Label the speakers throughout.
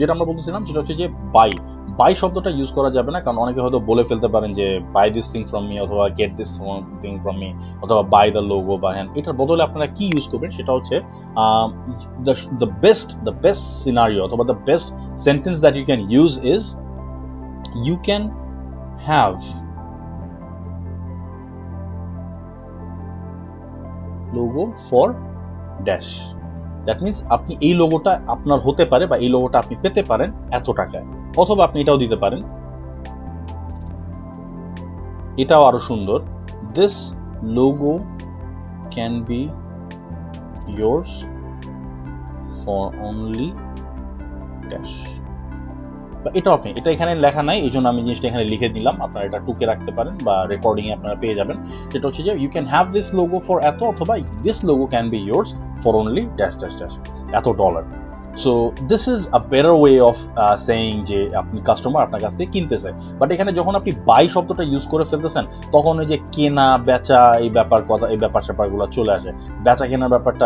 Speaker 1: যেটা আমরা বলতেছিলাম সেটা হচ্ছে যে বাই শব্দটা ইউজ করা যাবে না, কারণ অনেকে হয়তো বলে ফেলতে পারেন যে buy this thing from me, অথবা get this thing from me, অথবা বাই দ্য লোগো বা হ্যান। এটার বদলে আপনারা কি ইউজ করবেন সেটা হচ্ছে দ্য বেস্ট সিনারিও অথবা the best sentence that you can use is you can have logo for dash. That means আপনি এই লোগোটা আপনার হতে পারে বা এই লোগোটা আপনি পেতে পারেন এত টাকায়, অথবা আপনি এটাও দিতে পারেন, এটাও আরো সুন্দর, this logo can be yours for only dash। এটাও আপনি, এটা এখানে লেখা নাই, এই জন্য আমি জিনিসটা এখানে লিখে দিলাম, আপনারা এটা টুকে রাখতে পারেন বা রেকর্ডিং এ আপনারা পেয়ে যাবেন। সেটা হচ্ছে যে you can have this logo for এত, অথবা this logo can be yours for only dash dash dash, এত dollar. So this is a better way of saying যে আপনি কাস্টমার আপনার কাছ থেকে কিনতে চায়। বাট এখানে যখন আপনি বাই শব্দটা ইউজ করে ফেলতেছেন, তখন ওই যে কেনা বেচা এই ব্যাপার স্যাপারগুলো চলে আসে। বেচা কেনার ব্যাপারটা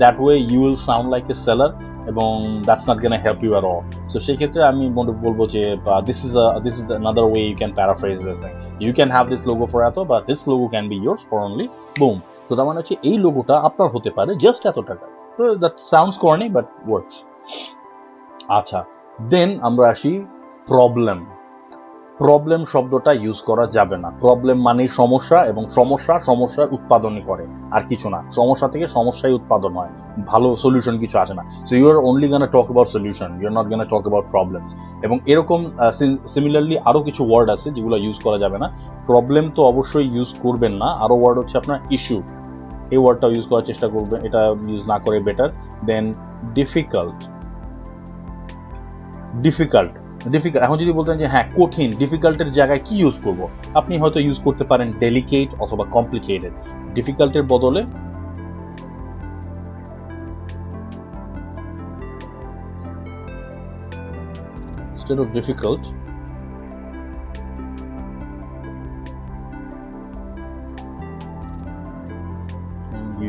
Speaker 1: that way you will sound like a seller, এবং that's not gonna help you at all. So সেই ক্ষেত্রে আমি বলবো যে this is another way you can paraphrase this thing. You can have this logo for এত, বা this logo can be yours for only boom. তো তার মানে হচ্ছে এই লোগোটা আপনার হতে পারে জাস্ট এত টাকা। So that sounds corny but works. আচ্ছা, দেন আমরা আসি প্রবলেম শব্দটা ইউজ করা যাবে না। প্রবলেম মানে সমস্যা, এবং সমস্যার উৎপাদনই করে, আর কিছু না। সমস্যা থেকে সমস্যাই উৎপাদন হয়, ভালো সলিউশন কিছু আসে না। So you are only gonna talk about solution, you are not gonna talk about problems. এবং এরকম সিমিলারলি আরো কিছু ওয়ার্ড আছে যেগুলো ইউজ করা যাবে না। প্রবলেম তো অবশ্যই ইউজ করবেন না, আরো ওয়ার্ড হচ্ছে আপনার ইস্যু, এই ওয়ার্ডটা ইউজ করার চেষ্টা করবেন, এটা ইউজ না করে বেটার। দেন ডিফিকাল্ট। এখন যদি বলতেন যে হ্যাঁ কঠিন, ডিফিকাল্টের জায়গায় কি ইউজ করব, আপনি হয়তো ইউজ করতে পারেন ডেলিকেট অথবা কমপ্লিকেটেড। ডিফিকাল্টের বদলে instead of difficult,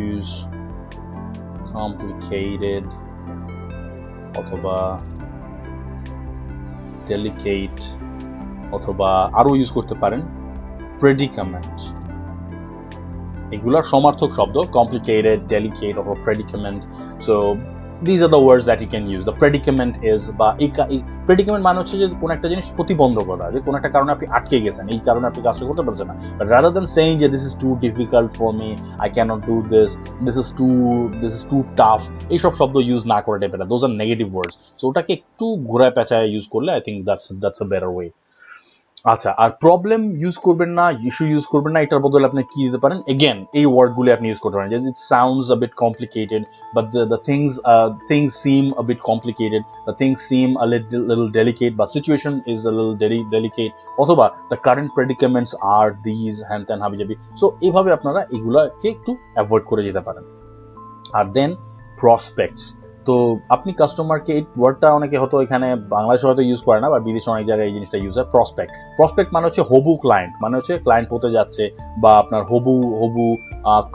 Speaker 1: use complicated অথবা ডেলিকেট, অথবা আরো ইউজ করতে পারেন প্রেডিকামেন্ট। এগুলা সমার্থক শব্দ, কমপ্লিকেটেড, ডেলিকেট অথবা predicament. So these are the words that you can use. The predicament is, বা predicament মানে হচ্ছে যে কোন একটা জিনিস প্রতিবন্ধকতা, যে কোন একটা কারণে আপনি আটকে গেছেন, এই কারণে আপনি কাজটা করতে পারছেন না। But rather than saying যে this is too difficult for me, I cannot do this, this is too tough, এইসব শব্দ ইউজ না করাটাই better. Those are negative words. So ওটাকে একটু ঘোরায় পেঁচায় ইউজ করলে I think that's a better way. আচ্ছা, আর প্রবলেম ইউজ করবেন না, ইস্যু ইউজ করবেন না, এটার বদলে আপনি কি দিতে পারেন? এগেন এই ওয়ার্ডগুলি আপনি ইউজ করতে পারেন। It sounds a bit complicated, but the things seem a bit complicated, the things seem a little delicate, বা situation is a little delicate, অথবা the current predicaments are these, হ্যান ত্যান হাবিজাবি। সো এইভাবে আপনারা এগুলাকে একটু অ্যাভয়েড করে যেতে পারেন। আর দেন প্রসপেক্টস। তো আপনি কাস্টমারকে, এই ওয়ার্ডটা অনেকে হয়তো এখানে বাংলাদেশে হয়তো ইউজ করে না, বা বিদেশে অনেক জায়গায় এই জিনিসটা ইউজ হয়। প্রসপেক্ট মানে হচ্ছে হবু ক্লায়েন্ট, মানে হচ্ছে ক্লায়েন্ট হতে যাচ্ছে, বা আপনার হবু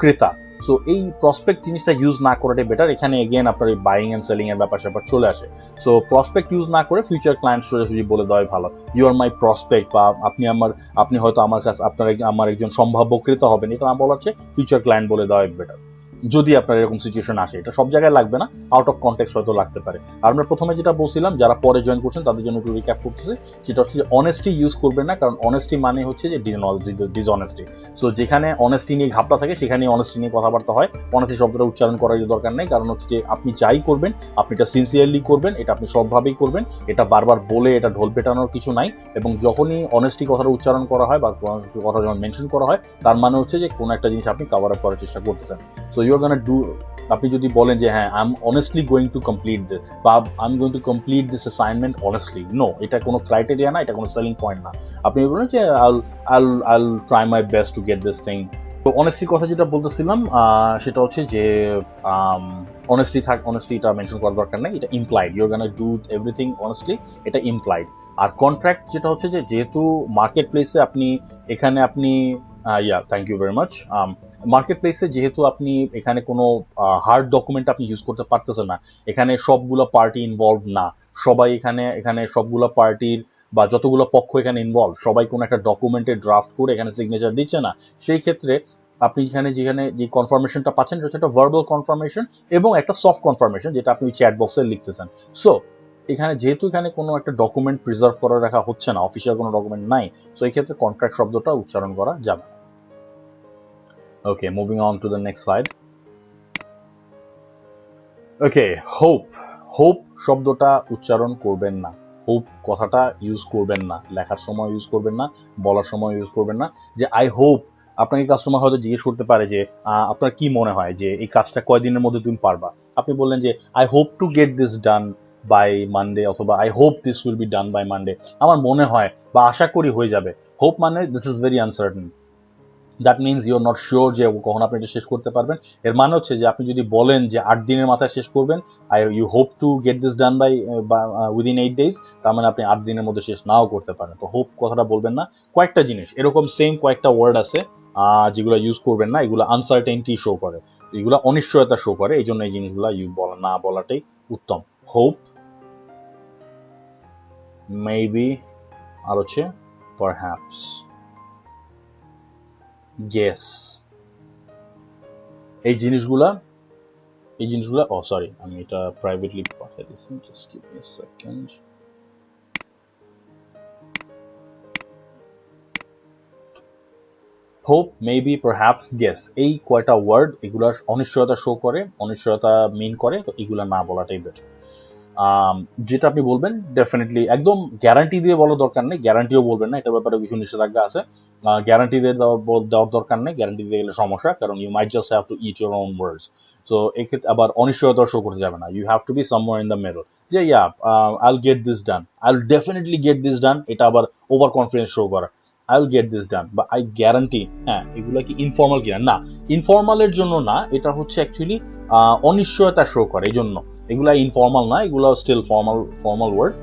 Speaker 1: ক্রেতা। সো এই প্রসপেক্ট জিনিসটা ইউজ না করাটাই বেটার। এখানে এগেন আপনার এই বাইং এন্ড সেলিং এর ব্যাপার স্যাপার চলে আসে। সো প্রসপেক্ট ইউজ না করে ফিউচার ক্লায়েন্ট সোজাসুজি বলে দেওয়াই ভালো, ইউ আর মাই প্রসপেক্ট, বা আপনি হয়তো আমার কাছে আমার একজন সম্ভাব্য ক্রেতা হবেন, এটা না বলা হচ্ছে ফিউচার ক্লায়েন্ট বলে দেওয়াই বেটার, যদি আপনার এরকম সিচুয়েশন আসে। এটা সব জায়গায় লাগবে না, আউট অফ কনটেক্সট হয়তো লাগতে পারে। আর আমরা প্রথমে যেটা বলছিলাম, যারা পরে জয়েন করছেন তাদের জন্য একটু রিক্যাপ করতেছি, সেটা হচ্ছে যে অনেস্টি ইউজ করবেন না, কারণ অনেস্টি মানে হচ্ছে যে ডিসঅনেস্টি। সো যেখানে অনেস্টি নিয়ে ঘাপলা থাকে, সেখানে অনেস্টি নিয়ে কথাবার্তা হয়। অনেস্টি শব্দটা উচ্চারণ করার দরকার নেই, কারণ হচ্ছে যে আপনি যাই করবেন আপনি এটা সিনসিয়ারলি করবেন, এটা আপনি সবভাবেই করবেন, এটা বারবার বলে এটা ঢোল পেটানোর কিছু নাই। এবং যখনই অনেস্টি কথাটা উচ্চারণ করা হয় বা কথা যখন মেনশন করা হয়, তার মানে হচ্ছে যে কোনো একটা জিনিস আপনি কভার আপ করার চেষ্টা করতেছেন। So you are gonna do, আপনি যদি বলেন যে হ্যাঁ I am honestly going to complete this, বা I am going to complete this assignment honestly, no, এটা কোনো ক্রাইটেরিয়া না, এটা কোনো সেলিং পয়েন্ট না। আপনি বলেন যে আইল try my best to get this thing. তো অনেস্টির কথা যেটা বলতেছিলাম, সেটা হচ্ছে যে অনেস্টিটা মেনশন করার দরকার নেই, এটা implied, you are gonna do everything honestly, এটা ইমপ্লাইড। আর কন্ট্রাক্ট যেটা হচ্ছে যে যেহেতু মার্কেট প্লেসে আপনি, এখানে আপনি thank you very much, market প্লেসে যেহেতু আপনি এখানে কোনো হার্ড ডকুমেন্ট আপনি ইউজ করতে পারতেছেন না, এখানে সবগুলো পার্টি ইনভলভ না, সবাই এখানে সবগুলো পার্টির বা যতগুলো পক্ষ এখানে ইনভলভ সবাই কোনো একটা ডকুমেন্টে ড্রাফট করে এখানে সিগনেচার দিচ্ছে না, সেই ক্ষেত্রে আপনি যেখানে যে কনফার্মেশনটা পাচ্ছেন সেটা হচ্ছে একটা ভার্বাল কনফার্মেশন এবং একটা সফট কনফার্মেশন, যেটা আপনি চ্যাট বক্সে লিখতেছেন। সো যেহেতু এখানে কোনো একটা ডকুমেন্ট প্রিজার্ভ করে রাখা হচ্ছে না, অফিসিয়াল কোনো ডকুমেন্ট নাই, সো এই ক্ষেত্রে কন্ট্রাক্ট শব্দটা উচ্চারণ করা যাবে। Okay, moving on to the next slide. Okay, hope শব্দটা উচ্চারণ করবেন না, হোপ কথাটা ইউজ করবেন না, লেখার সময় ইউজ করবেন না, বলার সময় ইউজ করবেন না। যে আই হোপ, আপনাকে কাস্টমার হয়তো জিজ্ঞেস করতে পারে যে আপনার কি মনে হয় যে এই কাজটা কয়দিনের মধ্যে তুমি পারবা, আপনি বললেন যে I hope to get this done by Monday, অথবা I hope this will be done by Monday, আমার মনে হয় বা আশা করি হয়ে যাবে। হোপ মানে this is very uncertain, that means you are not sure যে কখন আপনি এটা শেষ করতে পারবেন। এর মানে হচ্ছে যে আপনি যদি বলেন যে 8 দিনের মাথায় শেষ করবেন, you hope to get this done by within 8 days, তার মানে আপনি 8 দিনের মধ্যে শেষ নাও করতে পারেন। তো হোপ কথাটা বলবেন না। কয়েকটা জিনিস এরকম সেম কয়েকটা ওয়ার্ড আছে যেগুলো ইউজ করবেন না, এগুলো আনসার্টেনটি শো করে, এগুলো অনিশ্চয়তা শো করে, এই জন্য এই জিনিসগুলো না বলাটাই উত্তম। হোপ, মেবি, আর হচ্ছে পারহ্যাপস, গেস, এই জিনিসগুলা সরি আমি এটা প্রাইভেটলি পাঠিয়ে দিচ্ছি, just give me a second. Hope, maybe, perhaps, guess, এই কয়টা ওয়ার্ড এগুলা অনিশ্চয়তা শো করে, অনিশ্চয়তা মিন করে, তো এগুলা না বলাটাই বেটার। যেটা আপনি বলবেন ডেফিনেটলি একদম গ্যারান্টি দিয়ে বলার দরকার নেই, গ্যারান্টিও বলবেন না, এটার ব্যাপারে কিছু নিষেধাজ্ঞা আছে। গ্যারান্টি দিয়ে দেওয়ার দরকার নেই, গ্যারান্টি দিয়ে গেলে সমস্যা, কারণ you might just have to eat your own words. তো এক্ষেত্রে আবার অনিশ্চয়তা শো করতে যাবে না, you have to be somewhere in the middle, যে আইল গেট দিস ডান, আইল ডেফিনেটলি গেট দিস ডান, এটা আবার ওভার কনফিডেন্স শো করা। আইল গেট দিস ডান বা আই গ্যারান্টি, হ্যাঁ এগুলা কি ইনফর্মাল কিনা? না, ইনফর্মালের জন্য না, এটা হচ্ছে অ্যাকচুয়ালি অনিশ্চয়তা শো করে, এই জন্য এগুলা ইনফর্মাল না, এগুলো স্টিল ফর্মাল ওয়ার্ড,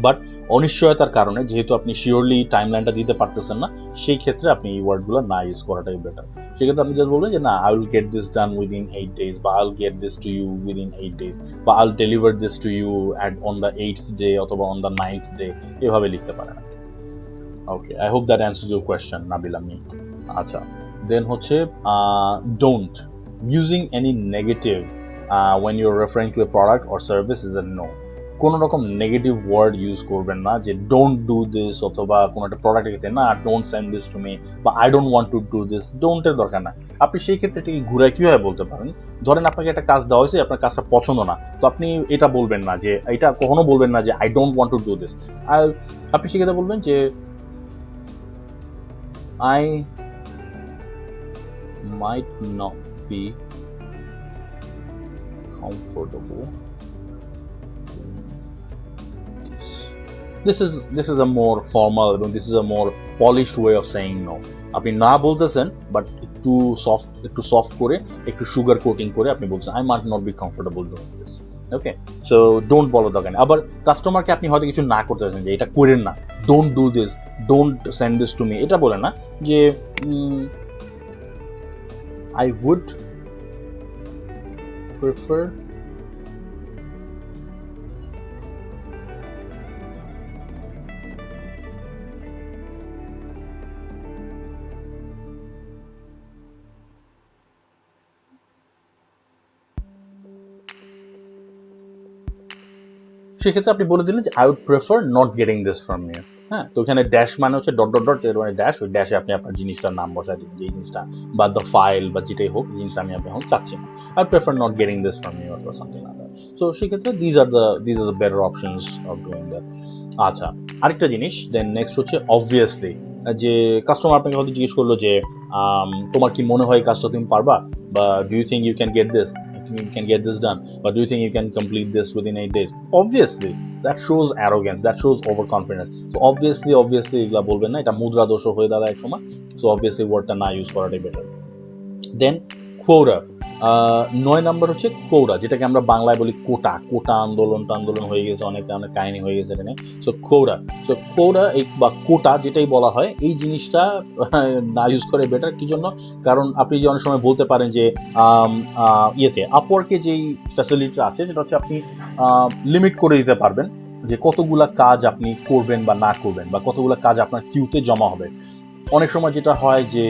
Speaker 1: বাট অনিশ্চয়তার কারণে যেহেতু আপনি শিওরলি টাইমলাইনটা দিতে পারতেছেন না, সেই ক্ষেত্রে আপনি এই ওয়ার্ডগুলো না ইউজ করাটাই বেটার। সেক্ষেত্রে আপনি জাস্ট বলবেন যে না, I will get this done within 8 days, বা I will get this to you within 8 days, বা I will deliver this to you on the 8th day অথবা অন দ্য 9th day, এভাবে লিখতে পারেন। Okay, I hope that answers your question Nabil Amin. আচ্ছা, then হচ্ছে don't, using any negative when you're referring to a product or service is a no. কোনো রকম negative word use করবেন না, যে ডোন্ট ডু দিস, অথবা কোনো একটা প্রোডাক্টের ক্ষেত্রে না don't send this to me, বা I don't want to do this, ডোন্টের দরকার না। আপনি সেই ক্ষেত্রে এটাকে ঘুরায় কিভাবে বলতে পারেন? ধরেন আপনাকে একটা কাজ দেওয়া হয়েছে, আপনার কাজটা পছন্দ না, তো আপনি এটা বলবেন না, যে এটা কখনো বলবেন না যে I don't want to do this, আপনি সেক্ষেত্রে বলবেন যে I might not be comfortable. This is a more formal, this is a more polished way of saying no. আপনি না বলতেছেন, বাট একটু সফট করে, একটু সুগার কোটিং করে আপনি বলছেন I might not be comfortable doing this. Okay, so don't বলার দরকার নেই। আবার কাস্টমারকে আপনি হয়তো কিছু না করতে চাচ্ছেন, যে এটা করেন না, don't do this, don't send this to me, এটা বলেন না, যে I would prefer সেক্ষেত্রে আপনি বলে দিলেন যে I would prefer not getting this from you. হ্যাঁ, তো এখানে ড্যাশ মানে হচ্ছে ডট ডট ডট, মানে ড্যাশ, ওই ড্যাশে আপনি আপনার জিনিসটার নাম বসায় দিন, যে এই জিনিসটা বা দ্য ফাইল বা যেটাই হোক, জিনিসটা আমি এখন চাচ্ছি না, I prefer not getting this from you or something like that. So সেক্ষেত্রে these are the better options of doing that. আচ্ছা, আরেকটা জিনিস, দেন নেক্সট হচ্ছে অবভিয়াসলি, যে কাস্টমার আপনাকে হয়তো জিজ্ঞেস করলো যে তোমার কি মনে হয় কাজটা তুমি পারবা, বা do you think you can get this done, বা do you think you can complete this within 8 days? Obviously, that shows arrogance, that shows overconfidence. So obviously এগুলা বলবেন না, এটা মুদ্রা দোষও হয়ে দাঁড়ায় এক সময়। So obviously ওয়ার্ডটা না ইউজ করাটাই বেটার। দেন quota, 9 নাম্বার হচ্ছে কোটা, যেটাকে আমরা বাংলায় বলি কোটা। কোটা আন্দোলন হয়ে গেছে, অনেক অনেক কাহিনী হয়ে গেছে এখানে। সো কোটা এই বা কোটা যেটাই বলা হয়, এই জিনিসটা না ইউজ করে বেটার। কি জন্য? কারণ আপনি যে অনেক সময় বলতে পারেন যে ইয়েতে আপওয়ার্কে যেই ফ্যাসিলিটিটা আছে সেটা হচ্ছে আপনি লিমিট করে দিতে পারবেন যে কতগুলা কাজ আপনি করবেন বা না করবেন, বা কতগুলা কাজ আপনার কিউতে জমা হবে। অনেক সময় যেটা হয় যে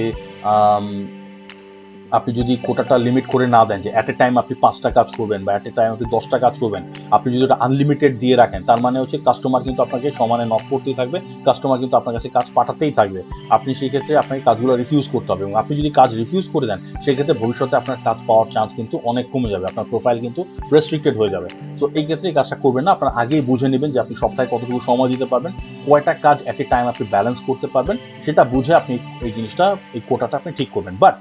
Speaker 1: আপনি যদি কোটাটা লিমিট করে না দেন যে অ্যাট এ টাইম আপনি 5টা কাজ করবেন বা অ্যাট এ টাইম আপনি 10টা কাজ করবেন, আপনি যদি ওটা আনলিমিটেড দিয়ে রাখেন, তার মানে হচ্ছে কাস্টমার কিন্তু আপনাকে সমানে নক করতেই থাকবে, কাস্টমার কিন্তু আপনার কাছে কাজ পাঠাতেই থাকবে। আপনি সেই ক্ষেত্রে আপনাকে কাজগুলো রিফিউজ করতে হবে, এবং আপনি যদি কাজ রিফিউজ করে দেন সেক্ষেত্রে ভবিষ্যতে আপনার কাজ পাওয়ার চান্স কিন্তু অনেক কমে যাবে, আপনার প্রোফাইল কিন্তু রেস্ট্রিক্টেড হয়ে যাবে। সো এই ক্ষেত্রে এই কাজটা করবেন না, আপনার আগেই বুঝে নেবেন যে আপনি সপ্তাহে কতটুকু সময় দিতে পারবেন, কয়টা কাজ অ্যাট এ টাইম আপনি ব্যালেন্স করতে পারবেন, সেটা বুঝে আপনি এই জিনিসটা, এই কোটাটা আপনি ঠিক করবেন। বাট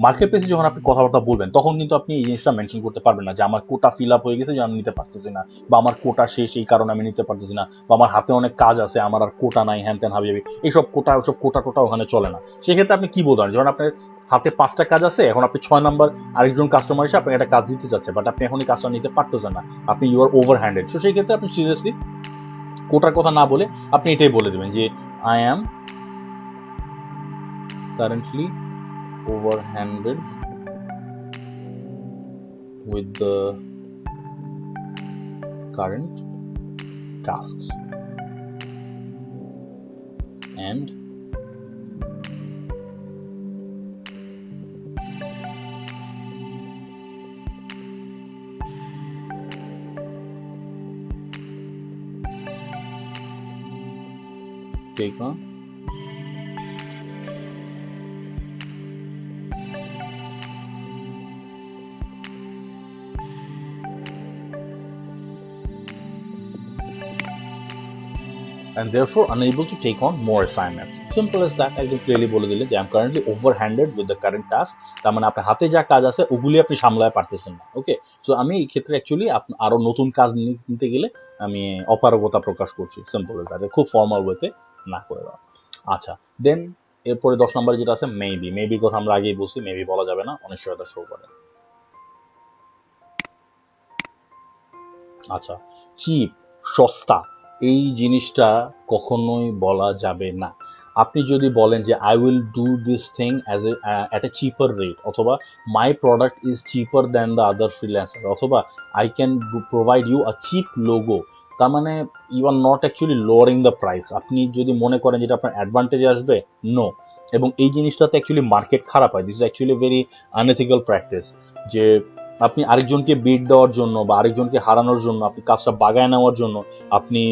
Speaker 1: মার্কেট প্লেসে যখন আপনি কথাবার্তা বলবেন তখন কিন্তু আপনি এই জিনিসটা মেনশন করতে পারবেন না যে আমার কোটা ফিল আপ হয়ে গেছে যে আমি নিতে পারতেছি না, বা আমার কোটা শেষ এই কারণে আমি নিতে পারতেছি না, বা আমার হাতে অনেক কাজ আছে আমার আর কোটা নাই, হ্যান ত্যান হাবি, এইসব কোটা টোটা ওখানে চলে না। সেক্ষেত্রে আপনি কি বলবেন? যখন আপনার হাতে 5টা কাজ আছে, এখন আপনি 6 নাম্বার আরেকজন কাস্টমার এসে আপনাকে একটা কাজ দিতে চাচ্ছে, বাট আপনি এখন এই কাজটা নিতে পারতেছেন না, আপনি ইউ আর ওভার হ্যান্ডেড। তো সেই ক্ষেত্রে আপনি সিরিয়াসলি কোটার কথা না বলে আপনি এটাই বলে দেবেন যে I am currently over handed with the current tasks and take on and therefore unable to take on more assignments. Simple as that. একদম ক্লিয়ারলি বলে দিলেন যে I am currently over handed with the current task. তার মানে আপনার হাতে যা কাজ আছে ওগুলি আপনি সামলায় পারতেছেন না। ওকে, সো আমি এই ক্ষেত্রে অ্যাকচুয়ালি আরো নতুন কাজ নিতে গেলে আমি অপারগতা প্রকাশ করছি। সিম্পল এজ দ্যাট, খুব ফর্মাল ওয়েতে না করে দেওয়া। আচ্ছা, দেন এরপরে 10 নম্বরে যেটা আছে মেবি কথা আমরা আগেই বলছি, মেবি বলা যাবে না, অনিশ্চয়তা শো করে। আচ্ছা, চিপ, সস্তা, এই জিনিসটা কখনোই বলা যাবে না। আপনি যদি বলেন যে I will do this thing as at a cheaper rate, অথবা my product is cheaper than the other freelancer, অথবা I can provide you a cheap logo, তার মানে you are not actually lowering the price. আপনি যদি মনে করেন যেটা আপনার অ্যাডভান্টেজে আসবে, নো। এবং এই জিনিসটাতে অ্যাকচুয়ালি মার্কেট খারাপ হয়। This is actually very unethical practice, যে আপনি আরেকজনকে বিট দেওয়ার জন্য বা আরেকজনকে হারানোর জন্য, আপনি কাজটা বাগায় নেওয়ার জন্য আপনি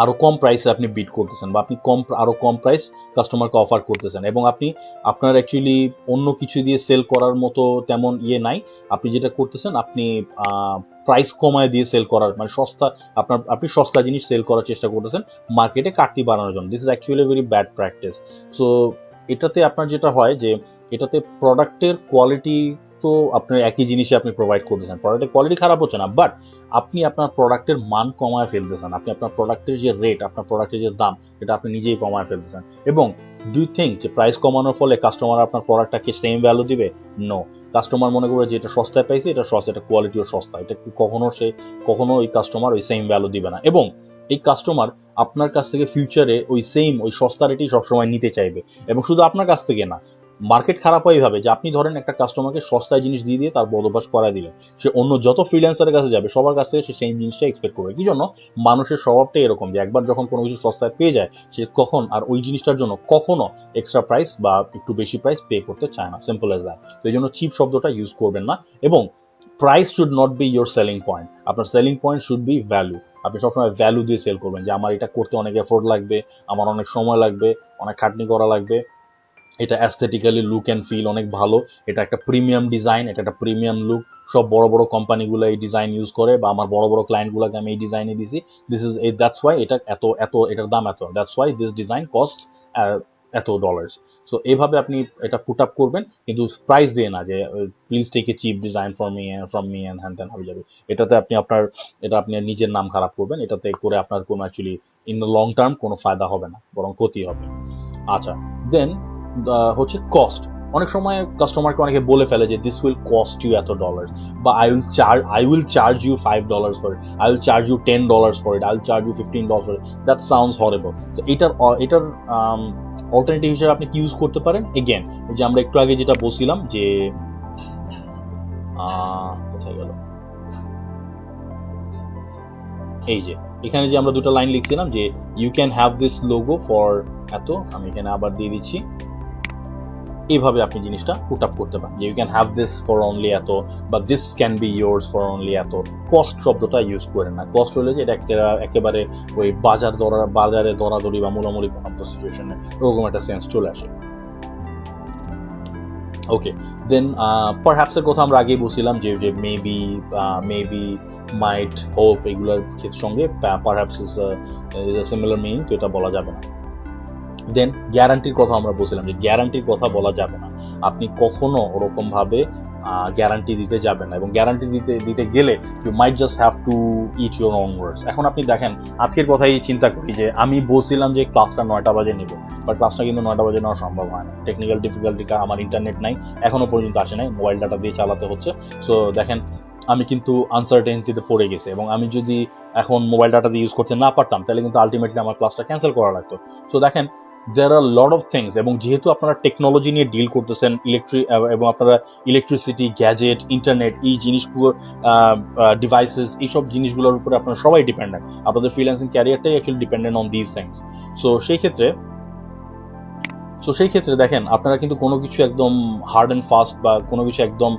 Speaker 1: আরো কম প্রাইসে আপনি বিট করতেছেন, বা আপনি আরো কম প্রাইস কাস্টমারকে অফার করতেছেন, এবং আপনি আপনার অ্যাকচুয়ালি অন্য কিছু দিয়ে সেল করার মতো তেমন ইয়ে নাই। আপনি যেটা করতেছেন, আপনি প্রাইস কমায় দিয়ে সেল করার, মানে আপনি সস্তা জিনিস সেল করার চেষ্টা করতেছেন মার্কেটে কাটতি বাড়ানোর জন্য। This is actually very bad practice. So এটাতে আপনার যেটা হয় যে এটাতে প্রোডাক্টের কোয়ালিটি, তো আপনার একই জিনিসে আপনি প্রোভাইড করতেছেন, প্রোডাক্টের কোয়ালিটি খারাপ হচ্ছে না, বাট আপনি আপনার প্রোডাক্টের মান কমায় ফেলতেছেন, আপনি আপনার প্রোডাক্টের যে রেট, আপনার প্রোডাক্টের যে দাম, এটা আপনি নিজেই কমায় ফেলতেছেন। এবং ডু ইউ থিঙ্ক যে প্রাইস কমানোর ফলে কাস্টমার আপনার প্রোডাক্টটাকে সেম ভ্যালু দিবে? নো। কাস্টমার মনে করবে যে এটা সস্তায় পাইছে, এটা সস্তা, এটা কোয়ালিটিও সস্তা, এটা কখনো ওই কাস্টমার ওই সেম ভ্যালু দিবে না। এবং এই কাস্টমার আপনার কাছ থেকে ফিউচারে ওই সস্তা রেটেই সবসময় নিতে চাইবে, এবং শুধু আপনার কাছ থেকে না, মার্কেট খারাপ হয় এইভাবে যে আপনি ধরেন একটা কাস্টমারকে সস্তায় জিনিস দিয়ে দিয়ে তার বদভ্যাস করায় দিলেন, সে অন্য যত ফ্রিল্যান্সারের কাছে যাবে সবার কাছ থেকে সে সেম জিনিসটা এক্সপেক্ট করবে। কি জন্য? মানুষের স্বভাবটাই এরকম যে একবার যখন কোনো কিছু সস্তায় পেয়ে যায়, সে কখন আর ওই জিনিসটার জন্য কখনো এক্সট্রা প্রাইস বা একটু বেশি প্রাইস পে করতে চায় না। Simple as that. তো এই জন্য চিপ শব্দটা ইউজ করবেন না, এবং price should not be your selling point. আপনার selling point should be value. আপনি সবসময় ভ্যালু দিয়ে সেল করবেন, যে আমার এটা করতে অনেক এফোর্ট লাগবে, আমার অনেক সময় লাগবে, অনেক খাটনি করা লাগবে, এটা অ্যাস্থেটিক্যালি লুক অ্যান্ড ফিল অনেক ভালো, এটা একটা প্রিমিয়াম ডিজাইন, এটা একটা প্রিমিয়াম লুক, সব বড় বড় কোম্পানিগুলো এই ডিজাইন ইউজ করে, বা আমার বড় বড় ক্লায়েন্টগুলোকে আমি এই ডিজাইনে দিছি, দ্যাটস ওয়াই এটা এটার দাম এত, that's why this design cost এত ডলার্স। সো এইভাবে আপনি এটা পুট আপ করবেন, কিন্তু প্রাইস দিয়ে না, যে please take a cheap design from me and হ্যান ত্যান হয়ে যাবে। এটাতে আপনি নিজের নাম খারাপ করবেন, এটাতে করে আপনার কোনো actually in the long term কোনো ফায়দা হবে না, বরং ক্ষতি হবে। আচ্ছা, দেন হচ্ছে কস্ট। অনেক সময় কাস্টমারকে অনেকে বলে ফেলে যে দিস উইল কস্ট ইউ এত ডলার, বা I will charge you $5 for it, I will charge you $10 for it, I will charge you $15 for it. That sounds horrible. তো এটার অল্টারনেটিভ হিসেবে আপনি কি ইউজ করতে পারেন? এগেন যে আমরা একটু আগে যেটা বলছিলাম যে কোথায় গেল, এই যে এখানে যে আমরা দুটো লাইন লিখছিলাম যে you can have this logo for এত, আমি এখানে আবার দিয়ে দিচ্ছি। এইভাবে আপনি জিনিসটা পুট আপ করতে পারেন যে you can have this for only এত, বা this can be yours for only এত। কস্ট শব্দটা ইউজ করেন না। কস্ট হলে যে এটা একেবারে ওই বাজারে দরাদরি বা মোলামুলি কোনো সিচুয়েশনে ওরকম একটা সেন্স চলে আসে। ওকে, দেন পারহ্যাপস এর কথা আমরা আগেই বলছিলাম যে মেবি মাইট হোপ এগুলোর সঙ্গে perhaps is a similar meaning, তো এটা বলা যাবে না। দেন গ্যারান্টির কথা আমরা বলছিলাম যে গ্যারান্টির কথা বলা যাবে না। আপনি কখনো ওরকম ভাবে গ্যারান্টি দিতে যাবেন না, এবং গ্যারান্টি দিতে গেলে you might just have to eat your own words. এখন আপনি দেখেন আজকের কথাই চিন্তা করি যে আমি বলছিলাম যে ক্লাসটা 9টা বাজে নিব, বাট ক্লাসটা কিন্তু 9টা বাজে নেওয়া সম্ভব হয় না। টেকনিক্যাল ডিফিকাল্টি, আমার ইন্টারনেট নাই, এখনো পর্যন্ত আসে নাই, মোবাইল ডাটা দিয়ে চালাতে হচ্ছে। সো দেখেন আমি কিন্তু আনসার্টেনিটিতে পড়ে গেছে, এবং আমি যদি এখন মোবাইল ডাটা দিয়ে ইউজ করতে না পারতাম তাহলে কিন্তু আলটিমেটলি আমার ক্লাসটা ক্যান্সেল করা লাগতো। সো দেখেন দেয়ার আর লট অফ থিংস, এবং যেহেতু আপনারা টেকনোলজি নিয়ে ডিল করতেছেন, এবং আপনারা ইলেকট্রিসিটি, গ্যাজেট, ইন্টারনেট, এই জিনিসগুলো, ডিভাইসেস, এইসব জিনিসগুলোর উপরে আপনারা সবাই ডিপেন্ডেন্ট। আপনাদের ফ্রিল্যান্সিং ক্যারিয়ারটাই actually dependent on this things. So সেই ক্ষেত্রে দেখেন আপনারা কিন্তু কোনো কিছু একদম হার্ড অ্যান্ড ফাস্ট বা কোনো কিছু একদম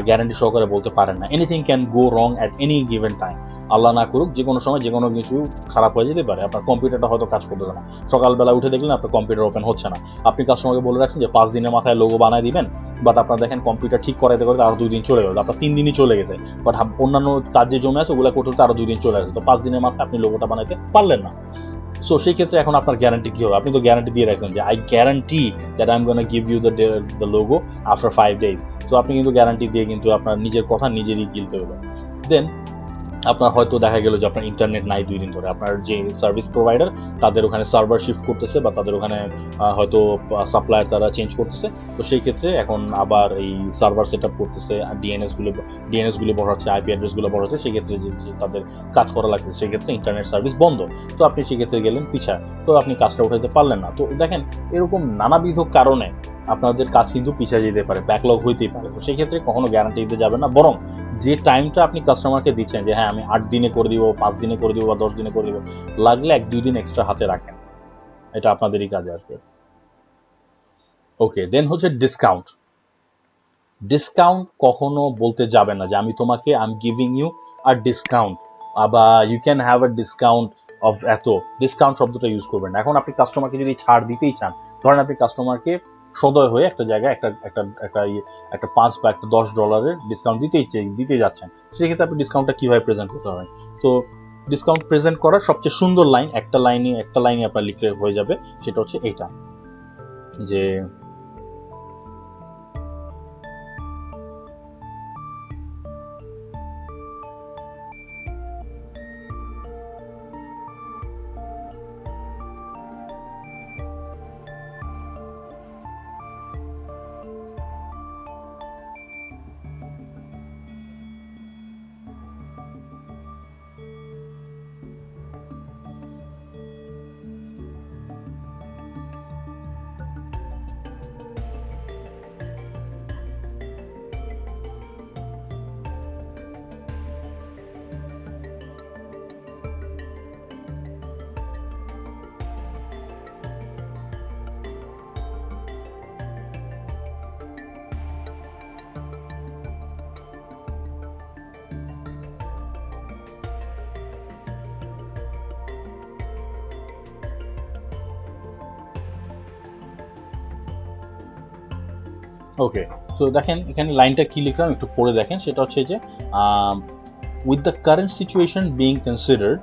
Speaker 1: গ্যারান্টি সহকারে বলতে পারেন না। Anything can go wrong at any given time. Allah না করুক, যে কোনো সময় যে কোনো কিছু খারাপ হয়ে যেতে পারে। আপনার কম্পিউটারটা হয়তো কাজ করতেছে না, সকালবেলা উঠে দেখলেন আপনার কম্পিউটার ওপেন হচ্ছে না। আপনি কাস্টমারকে বলে রাখছেন যে 5 দিনের মাথায় লোগো বানায় দিবেন, বাট আপনার দেখেন কম্পিউটার ঠিক করাইতে করতে আরো 2 দিন চলে গেল, আপনার 3 দিনই চলে গেছে। বাট অন্যান্য কাজ যে জমে আছে ওগুলো করতে আরো 2 দিন চলে গেছে, তো 5 দিনের মাথায় আপনি লোগোটা বানাইতে পারলেন না। সো সেই ক্ষেত্রে এখন আপনার গ্যারান্টি কি হবে? আপনি তো গ্যারান্টি দিয়ে রাখছেন যে I guarantee that I am gonna give you the logo after 5 days। তো আপনি কিন্তু গ্যারান্টি দিয়ে কিন্তু আপনার নিজের কথা নিজেরই গিলতে হলো। দেন আপনার হয়তো দেখা গেল যে আপনার ইন্টারনেট নাই 2 দিন ধরে, আপনার যে সার্ভিস প্রোভাইডার তাদের ওখানে সার্ভার শিফট করতেছে, বা তাদের ওখানে হয়তো সাপ্লায়ার তারা চেঞ্জ করতেছে। তো সেই ক্ষেত্রে এখন আবার এই সার্ভার সেট আপ করতেছে, ডিএনএস গুলো বড়াচ্ছে, আইপি অ্যাড্রেস গুলো বড়াচ্ছে, সেক্ষেত্রে যে তাদের কাজ করা লাগছে, সেক্ষেত্রে ইন্টারনেট সার্ভিস বন্ধ। তো আপনি সেক্ষেত্রে গেলেন পিছায়, তো আপনি কাজটা উঠাইতে পারলেন না। তো দেখেন এরকম নানাবিধ কারণে আপনাদের কাজ কিন্তু পিছিয়ে যেতে পারে, ব্যাকলগ হইতেই পারে। তো সেই ক্ষেত্রে কখনো গ্যারান্টি দিতে যাবেন না, বরং যে টাইমটা আপনি কাস্টমারকে দিচ্ছেন যে হ্যাঁ আমি 8 দিনে করে দিব, 5 দিনে করে দিব, বা 10 দিনে করে দিব, লাগলে 1-2 দিন এক্সট্রা হাতে রাখেন, এটা আপনাদেরই কাজে আসবে। ওকে, দেন হচ্ছে ডিসকাউন্ট। ডিসকাউন্ট কখনো বলতে যাবেন না যে আমি তোমাকে I am giving you our discount, বা you can have a discount of এত। ডিসকাউন্ট শব্দটা ইউজ করবেন না। এখন আপনি কাস্টমারকে যদি ছাড় দিতেই চান, ধরেন আপনি কাস্টমারকে সদয় হয়ে একটা জায়গায় একটা একটা একটা একটা 5 বা একটা $10 ডিসকাউন্ট দিতে যাচ্ছেন, সেক্ষেত্রে আপনি ডিসকাউন্টটা কিভাবে প্রেজেন্ট করতে পারেন? তো ডিসকাউন্ট প্রেজেন্ট করার সবচেয়ে সুন্দর লাইন, একটা লাইনে আপনার লিখলে হয়ে যাবে, সেটা হচ্ছে এইটা যে ওকে, সো দেখেন এখানে লাইনটা কি লিখলাম একটু পড়ে দেখেন, সেটা হচ্ছে যে with the current situation being considered,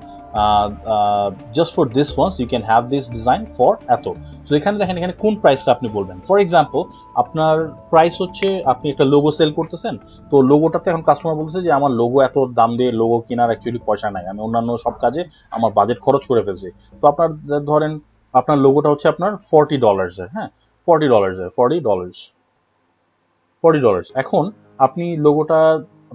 Speaker 1: just for this once you can have this design for এত। সো এখানে দেখেন এখানে কোন প্রাইসটা আপনি বলবেন। ফর এক্সাম্পল আপনার প্রাইস হচ্ছে, আপনি একটা লোগো সেল করতেছেন, তো লোগোটাতে এখন কাস্টমার বলতেছে যে আমার লোগো এত দাম দিয়ে লোগো কেনার অ্যাকচুয়ালি পয়সা নাই, আমি অন্যান্য সব কাজে আমার বাজেট খরচ করে ফেলছি। তো আপনার ধরেন আপনার লোগোটা হচ্ছে আপনার $40, হ্যাঁ $40, $40। এখন আপনি লোগোটা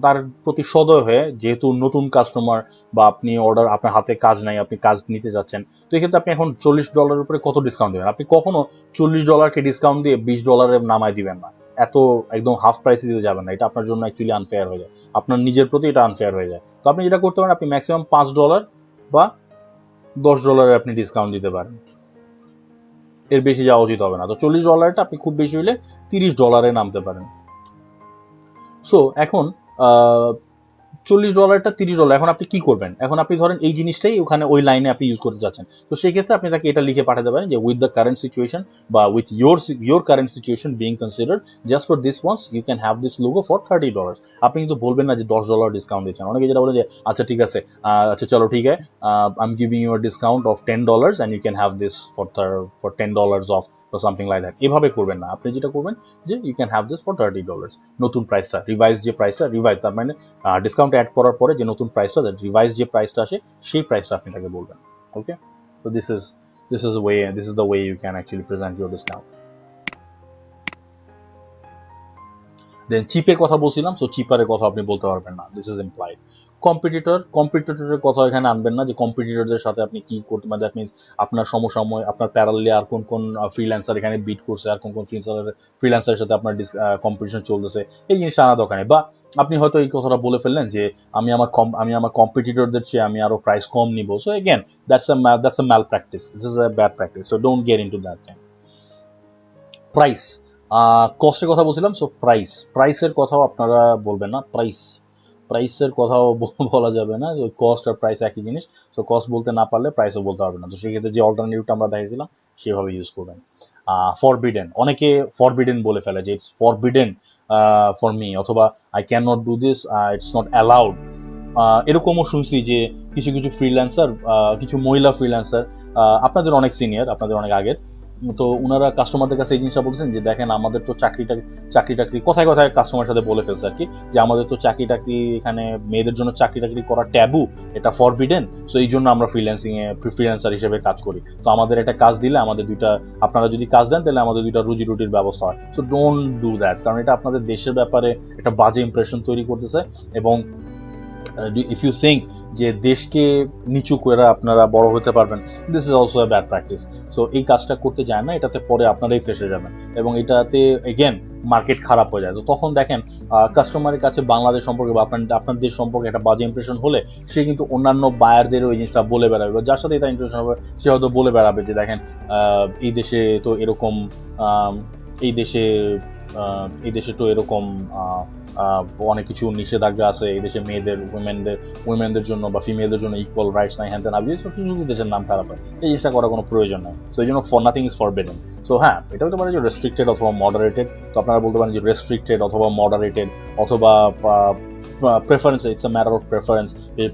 Speaker 1: তার প্রতি সদয় হয়ে, যেহেতু নতুন কাস্টমার বা আপনি অর্ডার, আপনার হাতে কাজ নাই, আপনি কাজ নিতে যাচ্ছেন, তো এক্ষেত্রে আপনি এখন $40 উপরে কত ডিসকাউন্ট দেবেন? আপনি কখনো $40কে ডিসকাউন্ট দিয়ে $20 নামায় দিবেন না। এত একদম হাফ প্রাইসে দিতে যাবেন না, এটা আপনার জন্য অ্যাকচুয়ালি আনফেয়ার হয়ে যায়, আপনার নিজের প্রতি এটা আনফেয়ার হয়ে যায়। তো আপনি যেটা করতে পারেন, আপনি ম্যাক্সিমাম $5 বা $10 আপনি ডিসকাউন্ট দিতে পারেন, এর বেশি যাওয়া উচিত হবে না। তো $40টা আপনি খুব বেশি হলে $30 নামতে পারেন। সো এখন $40টা $30, এখন আপনি কি করবেন? এখন আপনি ধরেন এই জিনিসটাই ওখানে ওই লাইনে আপনি ইউজ করতে যাচ্ছেন, তো সেই ক্ষেত্রে আপনি তাকে এটা লিখে পাঠাতে পারেন যে উইথ দ্য কারেন্ট সিচুয়েশন বা with your current situation being considered, just for this once you can have this logo for $30। আপনি কিন্তু বলবেন না যে $10 ডিসকাউন্ট দিচ্ছেন। অনেকে যেটা বলে যে আচ্ছা ঠিক আছে, আচ্ছা চলো ঠিক আছে, I am giving you a discount of $10 and you can have this for $10 off বা সামথিং লাইক দ্যাট। এভাবে করবেন না, আপনি যেটা করবেন যে you can have this for $30। নতুন প্রাইসটা, রিভাইজ যে প্রাইসটা, রিভাইজ তার মানে ডিসকাউন্ট অ্যাড করার পরে যে নতুন প্রাইসটা, রিভাইজ যে প্রাইসটা আসে, সেই প্রাইসটা আপনি তাকে বলবেন। ওকে, তো this is the way you can actually present your discount. দেন চিপের কথা বলছিলাম, সো চিপারের কথা আপনি বলতে পারবেন না, দিস ইজ ইমপ্লাইড। কম্পিটিটরের কথা এখানে আনবেন না যে কম্পিটিটরদের সাথে আপনি কি করতে, মানে দ্যাট মিনস আপনার সমসাময়িক, আপনার প্যারালালি আর কোন কোন ফ্রিল্যান্সার এখানে বিট করছে, আর কোন কোন ফ্রিল্যান্সারের সাথে আপনার কম্পিটিশন চলতেছে, এই জিনিসটা আনা দরকার নেই। বা আপনি হয়তো এই কথাটা বলে ফেললেন যে আমি আমার কম্পিটিটরদের চেয়ে আমি আরো প্রাইস কম নিব। So again that's a malpractice, this is a bad practice, so don't get into that thing. Price, কস্টের কথা বলছিলাম, সো প্রাইসের কথাও আপনারা বলবেন না। প্রাইসের কথাও বলা যাবে না, কস্ট আর প্রাইস একই জিনিস। সো কস্ট বলতে না পারলে প্রাইসও বলতে পারবেন না, তো সেক্ষেত্রে যে অল্টারনেটিভটা আমরা দেখেছিলাম সেভাবে ইউজ করবেন। ফরবিডেন, অনেকে ফরবিডেন বলে ফেলে যে ইটস ফরবিডেন ফর মি, অথবা I can not do this, it's not allowed. এরকমও শুনছি যে কিছু কিছু ফ্রিল্যান্সার, কিছু মহিলা ফ্রিল্যান্সার, আপনাদের অনেক সিনিয়র, আপনাদের অনেক আগের, তো ওনারা কাস্টমারদের কাছে এই জিনিসটা বলছেন যে দেখেন আমাদের তো চাকরি টাকরি কথায় কথায় কাস্টমারের সাথে বলে ফেলছে আর কি, যে আমাদের তো চাকরি টাকরি এখানে মেয়েদের জন্য চাকরি টাকরি করা ট্যাবু, এটা ফরবিডেন, সো এই জন্য আমরা ফ্রিল্যান্সার হিসেবে কাজ করি। তো আমাদের একটা কাজ দিলে আমাদের দুইটা, আপনারা যদি কাজ দেন তাহলে আমাদের দুইটা রুজি রুটির ব্যবস্থা হয়। সো ডোন্ট ডু দ্যাট, কারণ এটা আপনাদের দেশের ব্যাপারে একটা বাজে ইমপ্রেশন তৈরি করতেছে। এবং ইফ ইউ থিঙ্ক যে দেশকে নিচু করে আপনারা বড় হতে পারবেন, this is also a bad practice. So এই কাজটা করতে যায় না, এটাতে পরে আপনারাই ফেসে যাবেন, এবং এটাতে এগেন মার্কেট খারাপ হয়ে যায়। তো তখন দেখেন কাস্টমারের কাছে বাংলাদেশ সম্পর্কে বা আপনার দেশ সম্পর্কে একটা বাজে ইমপ্রেশন হলে সে কিন্তু অন্যান্য বায়ারদের ওই জিনিসটা বলে বেড়াবে, বা যার সাথে এটা ইমপ্রেশন হবে সে হয়তো বলে বেড়াবে যে দেখেন এই দেশে তো এরকম, এই দেশে এই দেশে তো এরকম অনেক কিছু নিষেধাজ্ঞা আছে, এই দেশে মেয়েদের উইমেনদের জন্য বা ফিমেলদের জন্য ইকুয়াল রাইটস নাই, হ্যান তেন আবি, সব কিছু দেশের নাম খারাপ হয়, এই জিনিসটা করার কোনো প্রয়োজন নাই। সো এই জন্য for nothing is forbidden. So হ্যাঁ, এটা হতে পারে যে রেস্ট্রিক্টেড অথবা মডারেটেড, তো আপনারা বলতে পারেন যে রেস্ট্রিক্টেড অথবা মডারেটেড, অথবা preference, it's a matter of preference,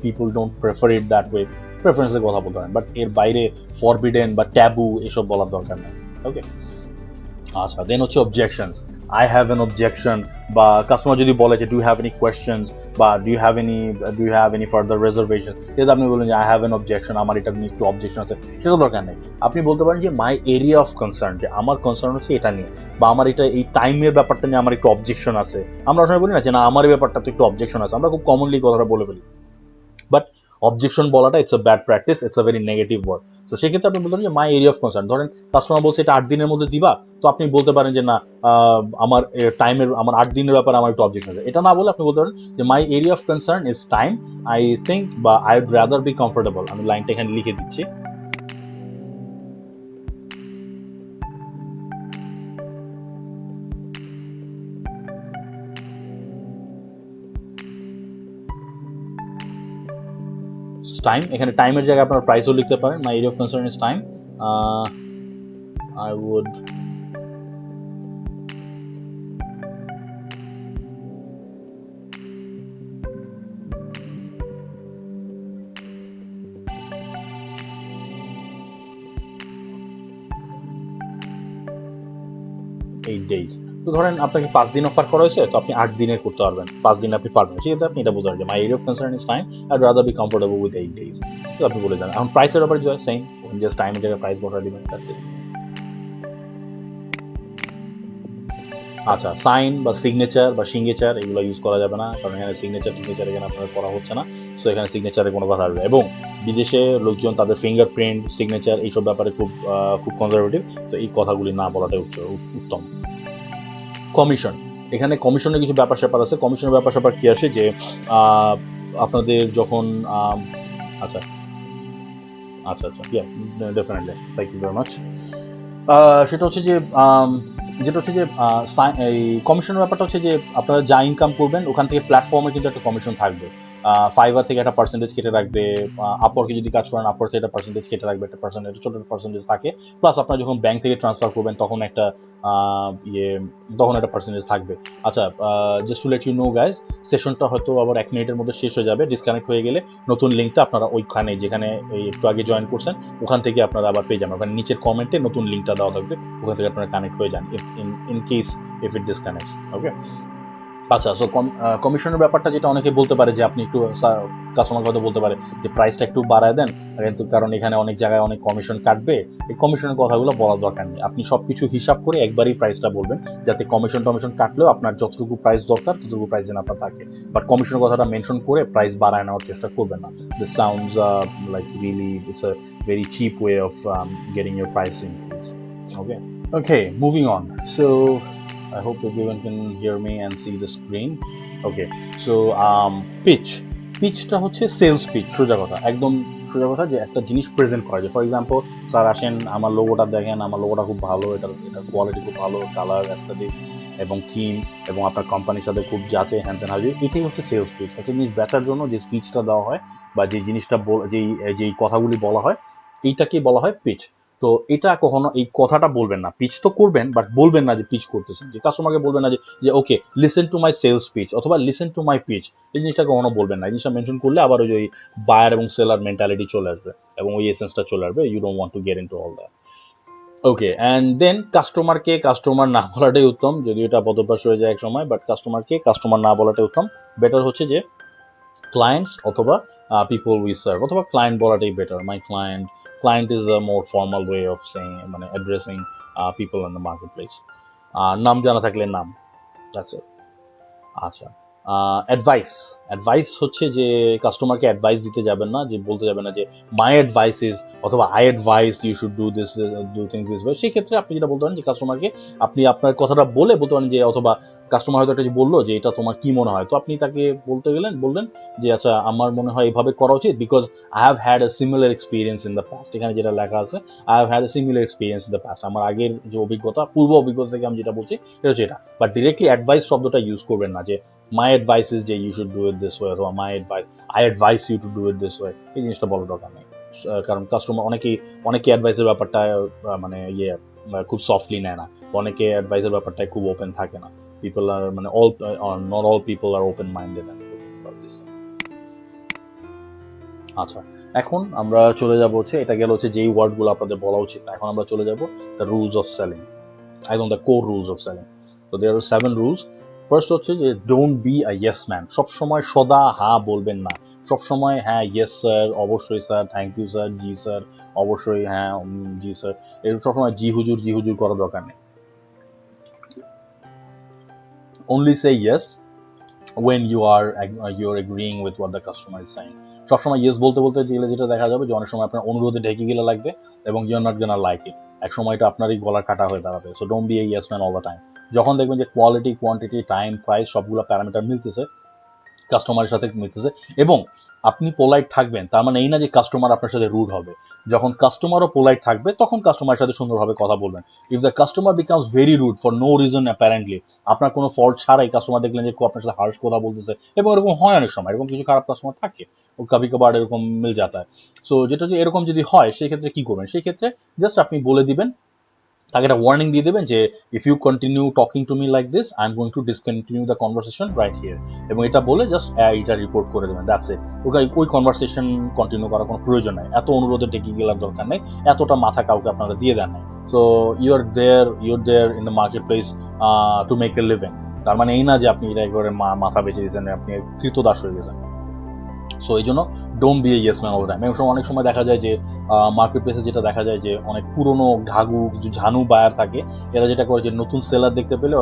Speaker 1: people don't prefer it that way, প্রেফারেন্সের কথা বলতে পারেন, বাট এর বাইরে ফরবিডেন বা ট্যাবু এসব বলার দরকার নেই। ওকে, আচ্ছা, দেন হচ্ছে objections. I have an objection, বা কাস্টমার যদি বলে যে do you have any questions, বা do you have any further reservation, যেহেতু আপনি বলেন যে আই হ্যাভ এন অবজেকশন, আমার এটা নিয়ে একটু অবজেকশন আছে, সেটা দরকার নেই। আপনি বলতে পারেন যে মাই এরিয়া অফ কনসার্ন, যে আমার কনসার্ন হচ্ছে এটা নিয়ে, বা আমার এটা এই টাইমের ব্যাপারটা নিয়ে আমার একটু অবজেকশন আছে। আমরা সময় বলি না যে না আমার এই ব্যাপারটা তো একটু অবজেকশন আছে, আমরা খুব কমনলি কথাটা বলে ফেলি, বাট অবজেকশন বলাটা it's a bad practice, it's a very negative word. তো সেক্ষেত্রে আপনি বলতে পারেন যে মাই এরিয়া অফ কনসার্ন, ধরেন কাস্টমার বলছে এটা 8 দিনের মধ্যে দিবা, তো আপনি বলতে পারেন যে না আমার টাইমের, আমার 8 দিনের ব্যাপারে আমার একটু অবজেকশন আছে, এটা না বলে আপনি বলতে পারেন যে my area of concern is time, I think, বা I would rather be comfortable, আমি লাইনটা এখানে লিখে দিচ্ছি। টাইম, এখানে টাইমের জায়গায় আপনার প্রাইসও লিখতে পারেন, my area of concern is time, I would 8 days। তো ধরেন আপনাকে 5 দিন অফার করা হয়েছে, তো আপনি 8 দিনে করতে পারবেন, 5 দিন আপনি পারবেন, সেক্ষেত্রে আপনি এটা বোঝার যে my area of concern is time, I'd rather be comfortable with 8 days। তো আপনি বলে দেন। এখন প্রাইসের ব্যাপারে যে সেম, জাস্ট টাইমের জায়গায় প্রাইস বসাই দিবেন, দ্যাটস ইট। আচ্ছা, সাইন বা সিগনেচার বা সিগনেচার এগুলো ইউজ করা যাবে না, কারণ এখানে সিগনেচার এখানে আপনার করা হচ্ছে না। সো এখানে সিগনেচারের কোনো কথা আসবে, এবং বিদেশে লোকজন তাদের ফিঙ্গারপ্রিন্ট, সিগনেচার এইসব ব্যাপারে খুব কনজারভেটিভ। তো এই কথাগুলি না বলাটাই উত্তম। কমিশন, এখানে কমিশনের কিছু ব্যাপার স্যাপার আছে। কমিশনের ব্যাপার স্যাপার কি আসে যে আপনাদের যখন আচ্ছা আচ্ছা আচ্ছা, definitely, thank you very much. সেটা হচ্ছে যে যেটা হচ্ছে যে এই কমিশনের ব্যাপারটা হচ্ছে যে আপনারা যা ইনকাম করবেন ওখান থেকে প্ল্যাটফর্মে কিন্তু একটা কমিশন থাকবে। ফাইবার থেকে একটা পার্সেন্টেজ কেটে রাখবে, আপওয়ার্কে যদি কাজ করেন আপওয়ার্ক থেকে একটা পার্সেন্টেজ কেটে রাখবে, একটা পার্সেন্টেজ, ছোট পার্সেন্টেজ থাকে। প্লাস আপনারা যখন ব্যাংক থেকে ট্রান্সফার করবেন তখন একটা পার্সেন্টেজ থাকবে। আচ্ছা, just to let you know guys, সেশনটা হয়তো আবার 1 মিনিটের মধ্যে শেষ হয়ে যাবে। ডিসকানেক্ট হয়ে গেলে নতুন লিঙ্কটা আপনারা ওইখানে যেখানে একটু আগে জয়েন করছেন ওখান থেকে আপনারা আবার পেয়ে যাবেন। ওখানে নিচের কমেন্টে নতুন লিঙ্কটা দেওয়া থাকবে, ওখান থেকে আপনারা কানেক্ট হয়ে যান ইন কেস ইফ ইট ডিসকানেক্টস। ওকে, আচ্ছা। সো কমিশনের ব্যাপারটা যেটা অনেকে বলতে পারে যে আপনি একটু কাস্টমার হয়তো বলতে পারে যে প্রাইসটা একটু বাড়ায় দেন, কিন্তু কারণ এখানে অনেক জায়গায় অনেক কমিশন কাটবে। এই কমিশনের কথাগুলো বলার দরকার নেই, আপনি সবকিছু হিসাব করে একবারই প্রাইসটা বলবেন, যাতে কমিশন কাটলেও আপনার যতটুকু প্রাইস দরকার ততটুকু প্রাইস যেন আপনার থাকে। বাট কমিশনের কথাটা মেনশন করে প্রাইস বাড়ায় নেওয়ার চেষ্টা করবেন না। This sounds like really it's a very chip way of getting your price increase. Okay, moving on. So I hope everyone can hear me and see the screen. Okay, so pitch. পিচটা হচ্ছে sales pitch, সোজা কথা, একদম সোজা কথা, যে একটা জিনিস present করা যায়। ফর এক্সাম্পল, স্যার আসেন, আমার লোগোটা দেখেন, আমার লোগোটা খুব ভালো, এটার কোয়ালিটি খুব ভালো, কালার, অ্যাস্থেটিক্স এবং থিম, এবং আপনার কোম্পানির সাথে খুব যাচ্ছে, হ্যান ত্যান হাজির। এটাই হচ্ছে সেলস পিচ। একটা জিনিস বেচার জন্য যে স্পিচটা দেওয়া হয় বা যে জিনিসটা যেই কথাগুলি বলা হয়, এইটাকেই বলা হয় পিচ। তো এটা কখনো এই কথাটা বলবেন না, পিচ তো করবেন বাট বলবেন না যে পিচ করতেছেন, যে কাস্টমারকে বলবেন না যে okay listen to my sales pitch অথবা লিসেন টু মাই পিচ। এই জিনিসটা কখনো বলবেন না। এই জিনিসটা মেনশন করলে আবার ওই বায়ার এবং সেলার মেন্টালিটি চলে আসবে এবং ওই এসেন্সটা চলে আসবে। You don't want to get into all that. Okay, and then কাস্টমারকে কাস্টমার না বলাটাই উত্তম, যদি এটা বদভ্যাস হয়ে যায় এক সময়, বাট কাস্টমারকে কাস্টমার না বলাটাই উত্তম। বেটার হচ্ছে যে ক্লায়েন্টস অথবা পিপল উই সার্ভ, অথবা ক্লায়েন্ট বলাটাই better. My client, client is a more formal way of saying, মানে addressing people in the marketplace. নাম জানা থাকলে নাম, that's it. আচ্ছা, অ্যাডভাইস হচ্ছে যে কাস্টমারকে অ্যাডভাইস দিতে যাবেন না, যে বলতে যাবেন না যে মাই অ্যাডভাইস ইজ, অথবা I advise you should do this, do things this way. সেই ক্ষেত্রে আপনি যেটা বলতে পারেন যে কাস্টমারকে আপনি আপনার কথাটা বলে বলতে পারেন যে, অথবা কাস্টমার হয়তো একটা যে বললো যে এটা তোমার কি মনে হয়, তো আপনি তাকে বললেন যে আচ্ছা আমার মনে হয় এভাবে করা উচিত, because I have had a similar experience in the past. এখানে যেটা লেখা আছে, I have had a similar experience in the past, আমার আগের যে অভিজ্ঞতা, পূর্ব অভিজ্ঞতা থেকে আমি যেটা বলছি এটা হচ্ছে এটা। বাট ডিরেক্টলি অ্যাডভাইস শব্দটা ইউজ করবেন না, যে my advice is যে you should do it this way, অথবা I advise you to do it this way। এই জিনিসটা বলার দরকার নেই, কারণ কাস্টমার অনেকে অ্যাডভাইসের ব্যাপারটা মানে খুব সফটলি নেয় না, অনেকে অ্যাডভাইসের ব্যাপারটায় খুব ওপেন থাকে না। পিপল আর মানে not all people are open minded. আচ্ছা, এখন আমরা চলে যাব হচ্ছে, এটা গেল হচ্ছে যেই ওয়ার্ডগুলো আপনাদের বলা উচিত না। এখন আমরা চলে যাব দ্য রুলস অফ সেলিং, একদম the core rules of selling. তো দেয়ার আর 7 রুলস। ফার্স্ট হচ্ছে যে don't be a yes man. সবসময় সদা হ্যাঁ বলবেন না। সবসময় হ্যাঁ ইয়েস স্যার, অবশ্যই স্যার, থ্যাংক ইউ স্যার, জি স্যার, অবশ্যই হ্যাঁ, জি স্যার, এরকম সবসময় জি হুজুর করার দরকার নেই। only say yes when you're agreeing with what the customer is saying. সবসময় ইয়েস বলতে গেলে যেটা দেখা যাবে যে অনেক সময় আপনার অনুরোধে ঢেকে গেলে লাগবে এবং you're not gonna like it, এক সময় এটা আপনারই গলা কাটা হয়ে দাঁড়াবে। So don't B A yes man all the time. যখন দেখবেন যে কোয়ালিটি, কোয়ান্টিটি, টাইম, প্রাইস সবগুলো প্যারামিটার মিলতেছে, কাস্টমারের সাথে মিলতেছে, এবং আপনি পোলাইট থাকবেন, তার মানে এই না যে কাস্টমার আপনার সাথে রুড হবে। যখন কাস্টমারও পোলাইট থাকবে তখন কাস্টমারের সাথে সুন্দরভাবে কথা বলবেন। If the customer becomes very rude for no reason apparently, আপনার কোনো ফল্ট ছাড়াই কাস্টমার দেখলেন যে আপনার সাথে হার্শ কথা বলতেছে, এবং এরকম হয় অনেক সময়, এরকম কিছু খারাপ কাস্টমার থাকে, ও কভি কভার এরকম মিল যাতা হয়। সো যেটা যে এরকম যদি হয়, সেই ক্ষেত্রে কি করবেন? সেই ক্ষেত্রে জাস্ট আপনি বলে দিবেন, তাকে একটা ওয়ার্নিং দিয়ে দেবেন যে if you continue talking to me like this, I am going to discontinue the conversation right here. এবং এটা বলে জাস্ট এটা রিপোর্ট করে দেবেন, দ্যাটস ইট। ওই কনভারসেশন কন্টিনিউ করার কোনো প্রয়োজন নাই, এত অনুরোধে ডেকে গেলার দরকার নেই, এতটা মাথা কাউকে আপনারা দিয়ে দেন নাই। So you're there in the market place to make a living. তার মানে এই না যে আপনি এটা একবারে মাথা বেঁচে দিয়েছেন, আপনি কৃতদাস হয়ে গেছেন। সো এই জন্য don't B A yes man all the time. এবং অনেক সময় দেখা যায় যে মার্কেট প্লেসে যেটা দেখা যায় যে অনেক পুরনো ঘাঘু কিছু ঝানু বায়ার থাকে, এরা যেটা করে যে নতুন সেলার দেখতে পেলে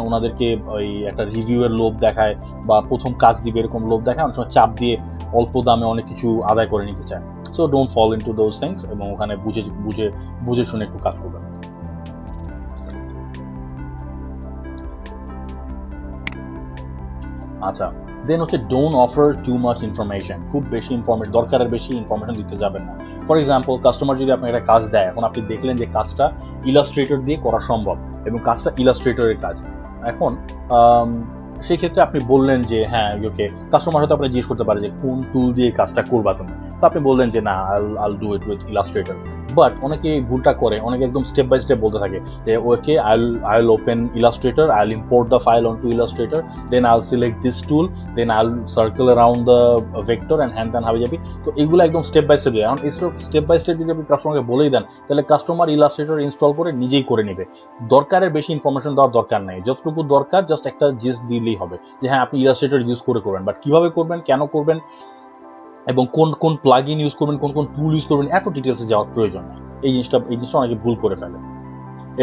Speaker 1: ওনাদেরকে ওই একটা রিভিউয়ের লোভ দেখায় বা প্রথম কাজ দিবে এরকম লোভ দেখায়, অনেক সময় চাপ দিয়ে অল্প দামে অনেক কিছু আদায় করে নিতে চায়। So don't fall into those things, এবং ওখানে বুঝে শুনে একটু কাজ করবেন। আচ্ছা, দেন হচ্ছে don't offer too much information. খুব বেশি দরকারের বেশি ইনফরমেশন দিতে যাবেন না। ফর এক্সাম্পল, কাস্টমার যদি আপনাকে একটা কাজ দেয়, এখন আপনি দেখলেন যে কাজটা ইলাস্ট্রেটর দিয়ে করা সম্ভব এবং কাজটা ইলাস্ট্রেটরের কাজ। এখন সেই ক্ষেত্রে আপনি বললেন যে হ্যাঁ ওকে, কাস্টমার হয়তো আপনি জিজ্ঞেস করতে পারে যে কোন টুল দিয়ে কাজটা করবা তুমি, তো আপনি বললেন যে না, I'll do it with Illustrator. But অনেকে ভুলটা করে, অনেকে একদম স্টেপ বাই স্টেপ বলতে থাকে যে okay, I'll open Illustrator, I'll import the file onto Illustrator, then I'll select this tool, then I'll circle around the vector and hand হাবি যাবি। তো এগুলো একদম স্টেপ বাই স্টেপ। এখন স্টেপ বাই স্টেপ যদি আপনি কাস্টমারকে বলেই দেন, তাহলে কাস্টমার ইলাস্ট্রেটর ইনস্টল করে নিজেই করে নেবে। দরকারের বেশি ইনফরমেশন দেওয়ার দরকার নেই, যতটুকু দরকার জাস্ট একটা জিস্ট দিলেই হবে যে হ্যাঁ আপনি ইলাস্ট্রেটর ইউজ করবেন, বাট কিভাবে করবেন, কেন করবেন, এবং কোন কোন প্লাগ ইন ইউজ করবেন, কোন কোন টুল ইউজ করবেন, এত ডিটেলসে যাওয়ার প্রয়োজন নেই। এই জিনিসটা অনেকে ভুল করে ফেলে,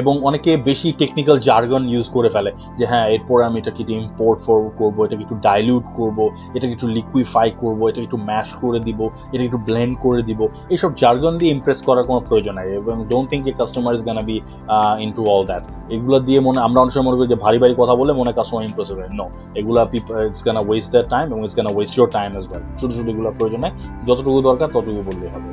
Speaker 1: এবং অনেকে বেশি টেকনিক্যাল জার্গন ইউজ করে ফেলে যে হ্যাঁ এরপরে আমি এটাকে একটু ইম্পোর্ট করবো, এটাকে একটু ডাইলিউট করবো, এটাকে একটু লিকুইফাই করবো, এটাকে একটু ম্যাশ করে দিব, এটাকে একটু ব্লেন্ড করে দিব। এইসব জার্গন দিয়ে ইমপ্রেস করার কোনো প্রয়োজন নাই, এবং ডোন্ট থিঙ্ক যে customer is Gaana B into all that. এগুলো দিয়ে আমরা অনেক সময় মনে করি যে ভারী কথা বলে মনে কাস্টমার ইমপ্রেস হবে। নো, এগুলা it's gonna waste their time, এবং it's gonna waste your time as well. শুধু এগুলো প্রয়োজন নাই, যতটুকু দরকার ততটুকু বললেই হবে।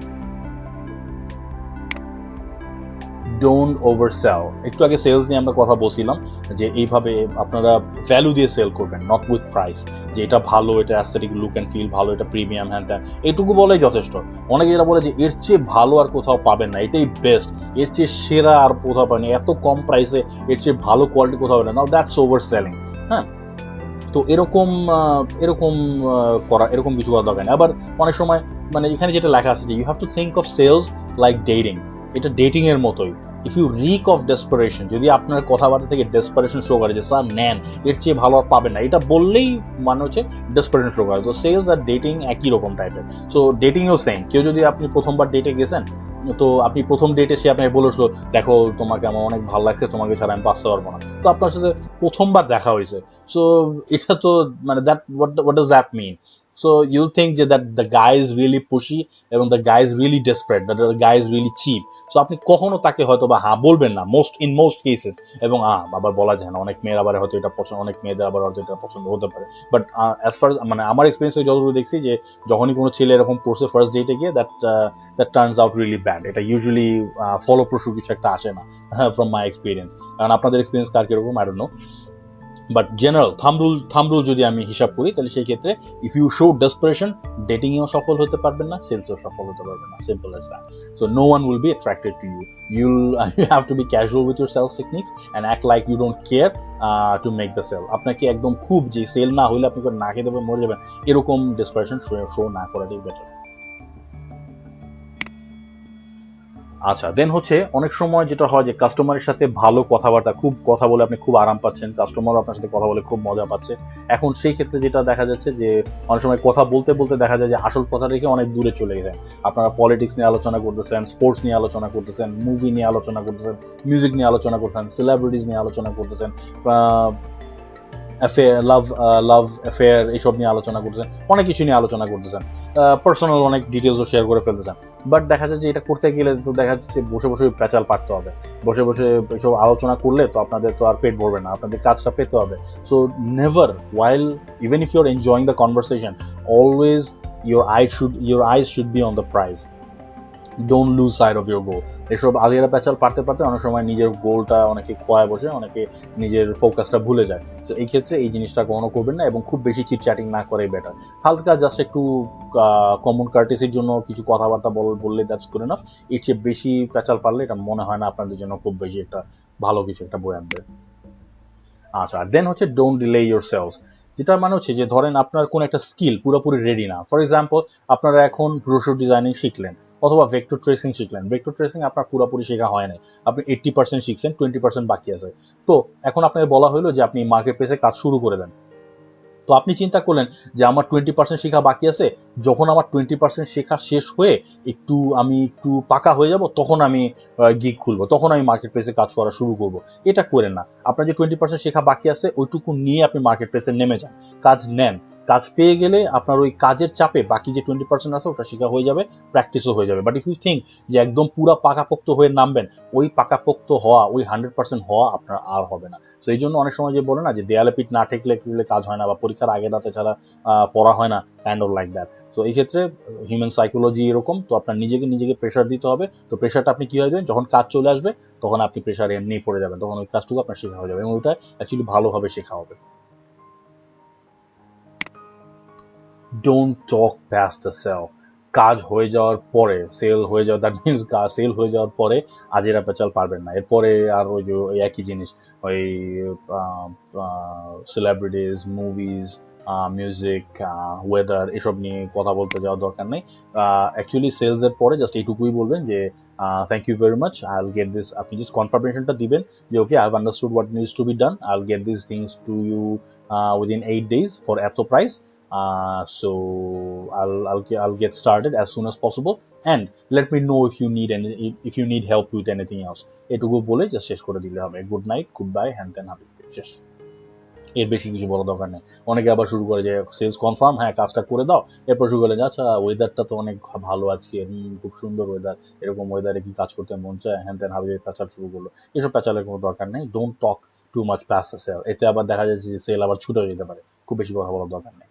Speaker 1: Don't oversell. একটু আগে সেলস নিয়ে আমরা কথা বলছিলাম যে এইভাবে আপনারা ভ্যালু দিয়ে সেল করবেন, নট উইথ প্রাইস, যে এটা ভালো, এটা অ্যাস্থেটিক লুক অ্যান্ড ফিল ভালো, এটা প্রিমিয়াম, হ্যান ত্যান, এইটুকু বলেই যথেষ্ট। অনেকে যেটা বলে যে এর চেয়ে ভালো আর কোথাও পাবেন না, এটাই বেস্ট, এর চেয়ে সেরা আর কোথাও পাবেন না, এত কম প্রাইসে এর চেয়ে ভালো কোয়ালিটি কোথাও পাবেন না। নাও দ্যাটস ওভার সেলিং। হ্যাঁ, তো এরকম কিছু করা দরকার নেই। আবার অনেক সময় এখানে যেটা লেখা আছে যে you have to think of sales like dating. এটা ডেটিং এর মতোই। If you reek of desperation, যদি আপনার কথাবার্তা থেকে ডেসপারেশন শো করে যে স্যার নেন, এর চেয়ে ভালো আর পাবেন না, এটা বললেই হচ্ছে ডেসপারেশন শো করে। তো সেলস আর ডেটিং একই রকম টাইপের। সো ডেটিংও সেম। কেউ যদি আপনি প্রথমবার ডেটে গেছেন, তো আপনি প্রথম ডেটে সে আপনাকে বলেছিল দেখো তোমাকে আমার অনেক ভালো লাগছে, তোমাকে ছাড়া আমি বাঁচতে পারবো না, তো আপনার সাথে প্রথমবার দেখা হয়েছে। সো এটা তো that what does that mean? So you'll think that the guy is really pushy এবং the guy is really desperate, that the guy is really cheap. So আপনি কখনো তাকে হয়তো বা হ্যাঁ বলবেন না in most cases, এবং আবার বলা যায় না, অনেক মেয়ের আবার হয়তো এটা পছন্দ, অনেক মেয়েদের আবার হয়তো এটা পছন্দ হতে পারে। বাট অ্যাজ ফার আমার এক্সপিরিয়েন্সে যতটুকু দেখছি যে যখনই কোনো ছেলে এরকম করছে ফার্স্ট ডেটে গিয়ে, that turns out really bad. এটা ইউজুয়ালি ফলপ্রসূ কিছু একটা আসে না, ফ্রম মাই এক্সপিরিয়েন্স। কারণ আপনাদের এক্সপিরিয়েন্স কার কিরকম I don't know, but general thumb rule যদি আমি হিসাব করি, তাহলে সেই ক্ষেত্রে if you show desperation, dating এও সফল হতে পারবেন না, সেলসেও সফল হতে পারবেন না, simple as that. So no one will be attracted to you. You have to be casual with your sales techniques and act like you don't care to make the sale. আপনাকে একদম খুব যে সেল না হইলে আপনি না খেতে পারবেন, মরে যাবেন, এরকম ডেসপারেশন শো না করাটাই বেটার। আচ্ছা, দেন হচ্ছে অনেক সময় যেটা হয় যে কাস্টমারের সাথে ভালো কথাবার্তা, খুব কথা বলে আপনি খুব আরাম পাচ্ছেন, কাস্টমারও আপনার সাথে কথা বলে খুব মজা পাচ্ছে। এখন সেই ক্ষেত্রে যেটা দেখা যাচ্ছে যে অনেক সময় কথা বলতে বলতে দেখা যায় যে আসল কথা রেখে অনেক দূরে চলে গেছেন। আপনারা পলিটিক্স নিয়ে আলোচনা করতেছেন, স্পোর্টস নিয়ে আলোচনা করতেছেন, মুভি নিয়ে আলোচনা করতেছেন, মিউজিক নিয়ে আলোচনা করতেছেন, সেলিব্রিটিজ নিয়ে আলোচনা করতেছেন, লাভ অ্যাফেয়ার এইসব নিয়ে আলোচনা করতেছেন, অনেক কিছু নিয়ে আলোচনা করতেছেন, পার্সোনাল অনেক ডিটেলসও শেয়ার করে ফেলতেছেন। বাট দেখা যায় যে এটা করতে গেলে তো দেখা যাচ্ছে বসে বসে প্যাচাল পাঠতে হবে, বসে বসে এইসব আলোচনা করলে তো আপনাদের তো আর পেট ভরবে না, আপনাদের কাজটা পেতে হবে। So never, while even if you're enjoying the conversation, always your eyes should be on the prize. Don't lose side of your goal. এসব আগেরা প্যাচাল পারতে পারতে অনেক সময় নিজের গোলটা অনেকে খোয়ায় বসে, অনেকে নিজের ফোকাসটা ভুলে যায়। তো এই ক্ষেত্রে এই জিনিসটা কখনো করবেন না, এবং খুব বেশি চিট চ্যাটিং না করাই বেটার। হালকা জাস্ট একটু কমন কার্টিসির জন্য কিছু কথাবার্তা বললে দ্যাটস গুড এনাফ। এর চেয়ে বেশি প্যাচাল পারলে এটা মনে হয় না আপনাদের জন্য খুব বেশি একটা ভালো কিছু একটা বই আনবে। আচ্ছা, দেন হচ্ছে ডোন্ট ডিলে ইউর সেলস। যেটা হচ্ছে যে ধরেন আপনার কোন একটা স্কিল পুরোপুরি রেডি না। ফর এক্সাম্পল, আপনারা এখন ব্রোশার ডিজাইনিং শিখলেন অথবা ভেক্টর ট্রেসিং শিখলেন। ভেক্টর ট্রেসিং আপনার পুরোপুরি শেখা হয় নাই, আপনি 80% শিখছেন, 20% বাকি আছে। তো এখন আপনাকে বলা হলো যে আপনি মার্কেট প্লেসে কাজ শুরু করে দেন। তো আপনি চিন্তা করলেন যে আমার 20% শেখা বাকি আছে, যখন আমার 20% শেখা শেষ হয়ে আমি একটু পাকা হয়ে যাব, তখন আমি গিগ খুলবো, তখন আমি মার্কেট প্লেসে কাজ করা শুরু করব। এটা করেন না। আপনার যে 20% শেখা বাকি আছে ওইটুকু নিয়ে আপনি মার্কেট প্লেসে নেমে যান, কাজ নেন। কাজ পেয়ে গেলে আপনার ওই কাজের চাপে বাকি যে 20% আছে ওটা শেখা হয়ে যাবে, প্র্যাকটিসও হয়ে যাবে। বাট ইফ ইউ থিঙ্ক যে একদম পুরা পাকাপোক্ত হয়ে নামবেন, ওই পাকাপোক্ত হওয়া, ওই 100% হওয়া আপনার আর হবে না। তো এই জন্য অনেক সময় যে বলে না যে দেয়ালে পিঠ না ঠেকলে কাজ হয় না, বা পরীক্ষার আগে রাতে ছাড়া পড়া হয় না, কাইন্ড অফ লাইক দ্যাট। তো এই ক্ষেত্রে হিউম্যান সাইকোলজি এরকম। তো আপনার নিজেকে প্রেশার দিতে হবে। তো প্রেশারটা আপনি কি হবে, যখন কাজ চলে আসবে তখন আপনি প্রেশারে এমনি পড়ে যাবেন, তখন ওই কাজটুকু আপনার শেখা হয়ে যাবে এবং ওইটা অ্যাকচুয়ালি ভালোভাবে শেখা হবে। Don't talk past the sale. কাজ হয়ে যাওয়ার পরে, সেল হয়ে যাওয়া, দ্যাট মিনস সেল হয়ে যাওয়ার পরে আজেরা পেঁচাল পারবেন না। এরপরে আর ওই যে ওই একই জিনিস, ওই সেলিব্রিটিজ, মুভিজ, মিউজিক, ওয়েদার, এসব নিয়ে কথা বলতে যাওয়ার দরকার নেই। অ্যাকচুয়ালি সেলস এর পরে জাস্ট এইটুকুই বলবেন যে thank you very much, I will get this. আপনি জাস্ট কনফার্মেশনটা দিবেন যে okay, I have understood what needs to be done, I will get this things to you within 8 days for এত price. So I'll get started as soon as possible, and let me know if you need help with anything else. এটুকু বলে just শেষ করে দিলে হবে। Good night, good bye, hand ত্যান হাবিব, শেষ। এর বেশি কিছু বলার দরকার নেই। অনেকে আবার শুরু করে যে সেলস কনফার্ম, হ্যাঁ কাজটা করে দাও, এরপর শুরু করে যে আচ্ছা ওয়েদারটা তো অনেক ভালো আজকে, খুব সুন্দর ওয়েদার, এরকম ওয়েদারে কি কাজ করতে মন চায়, হ্যান ত্যান হাবিবের প্যাচাল শুরু করলো। এসব প্যাচালের কোনো দরকার নেই। Don't talk too much pass sell, এতে আবার দেখা যাচ্ছে যে সেল আবার ছুটে যেতে পারে। খুব বেশি কথা বলার দরকার নেই।